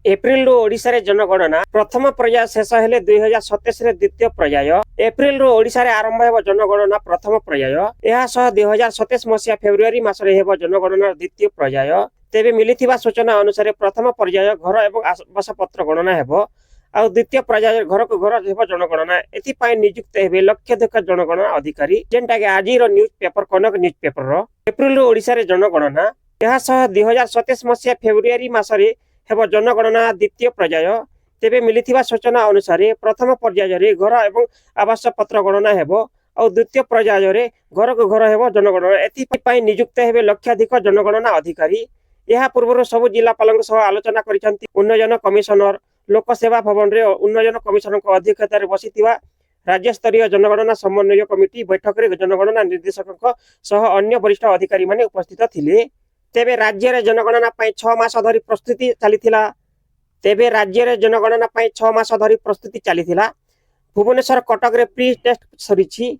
April रु ओडिशा रे जनगणना प्रथम पर्याय शेष हेले 2027 रे द्वितीय पर्याय। एप्रिल रु ओडिशा रे आरंभ हेबो जनगणना प्रथम पर्याय। एहा सह 2027 मसिया फेब्रुआरी मासरे हेबो जनगणना द्वितीय पर्याय। तेबे मिलिथिबा सूचना अनुसार प्रथम पर्याय घर एवं आवासपत्र गणना हेबो आ द्वितीय पर्याय घर को घर हेबो जनगणना। एथि पय नियुक्त हेबे लक्षाधिक जनगणना अधिकारी जेंटा के आज रो न्यूज पेपर कनक न्यूज पेपर रो एप्रिल रु ओडिशा रे जनगणना। एहा सह 2027 मसिया फेब्रुआरी मासरे हेबो जनगणना द्वितीय पर्याय। तेबे मिलिथिबा सूचना अनुसार प्रथम पर्याय रे घर एवं आवास पत्र गणना हेबो और द्वितीय पर्याय रे घर को घर हेबो जनगणना। एथि पय नियुक्त हेबे लक्षाधिक जनगणना अधिकारी। यह पूर्व सब जिलापाल सह आलोचना करिसेंती उन्नयन कमिशनर लोक सेवा भवन रे उन्नयन कमिशनर को अध्यक्षता रे बसिथिबा राज्य स्तरीय जनगणना समन्वय कमिटी बैठक रे जनगणना निर्देशक सह अन्य वरिष्ठ अधिकारी माने उपस्थित थिले। तेबे राज्य रे जनगणना पय 6 मास धरि प्रस्तुति चलीथिला। तेबे राज्य रे जनगणना पय 6 मास धरि प्रस्तुति चलीथिला। भुवनेश्वर कटक रे प्री टेस्ट सरिछि।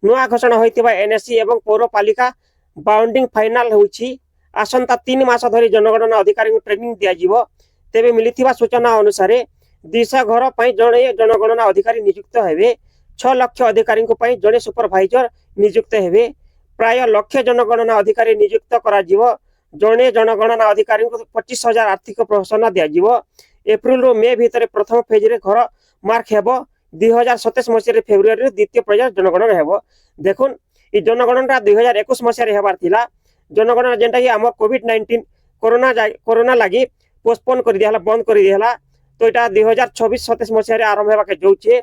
नुआ घोषणा होइतिबा एनएससी एवं पौरपालिका बाउंडिंग फाइनल होइछि। आसंता 3 मास धरि जनगणना अधिकारी को ट्रेनिंग दिया जिवो। तेबे मिलिथिबा सूचना अनुसार 200 घर पय जणे जनगणना अधिकारी नियुक्त हेबे। 6 लाख अधिकारी को पय जणे सुपरवाइजर नियुक्त हेबे। प्राय लाख जनगणना अधिकारी नियुक्त करा जिवो। जणे जनगणना अधिकारी को 25,000 आर्थिक प्रोत्साहन दिया जिवो। एप्रिल रो मे भीतर प्रथम फेज रे घर मार्क हेबो। 2027 मसिया रे फेब्रुआरी रे द्वितीय पर्याय जनगणना हेबो। देखुन ई जनगणना 2021 मसिया रे हेबार थिला। जनगणना जेंटा कि हम कोविड-19 कोरोना लगी पोस्टपोन कर दिया बंद कर दिया। तो यहाँ 2026-27 मसीह आरंभ होगा जाऊे।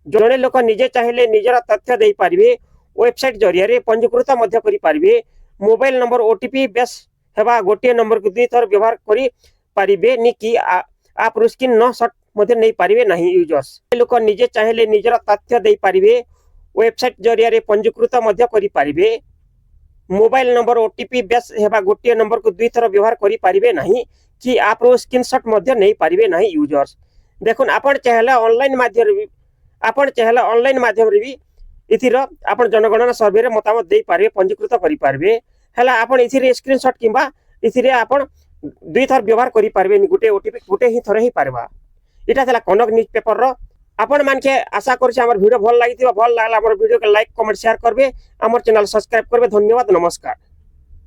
जड़े लोक निजे चाहिए निजर तथ्य दे पारे। वेबसाइट जरिया पंजीकृत करें। मोबाइल नंबर ओटीपी बेस हेबा गोटे नंबर को 2 थर व्यवहार करें नी कि आप स्क्रीन न शॉट नहीं पारे ना यूजर्स लोक निजे चाहिए निजर तथ्य दे पारे। वेबसाइट जरिया पंजीकृत करें। मोबाइल नंबर ओटीपी बेस हेबा गोटे नंबर को 2 थर व्यवहार करि पारिबे नहीं कि आप स्क्रीनशॉट मध्य नहीं पारिबे नहीं यूजर्स। देखुन आपण चाहेला ऑनलाइन माध्यम रे भी इथिर आपण जनगणना सर्वे रे मतामत दे पारिबे पंजीकृत करि पारिबे। हला आपण इथिरे स्क्रीनशॉट किबा इथिरे आपण 2 थर व्यवहार करि पारिबे गोटे ओटीपी गोटे ही थर ही पारबा। इटा थला कनक न्यूज पेपर रो। आपण मान के आशा करछि हमर वीडियो भल लागिथिबा। भल लागला हमर वीडियो के लाइक कमेंट शेयर करबे। हमर चैनल सब्सक्राइब करबे। धन्यवाद नमस्कार।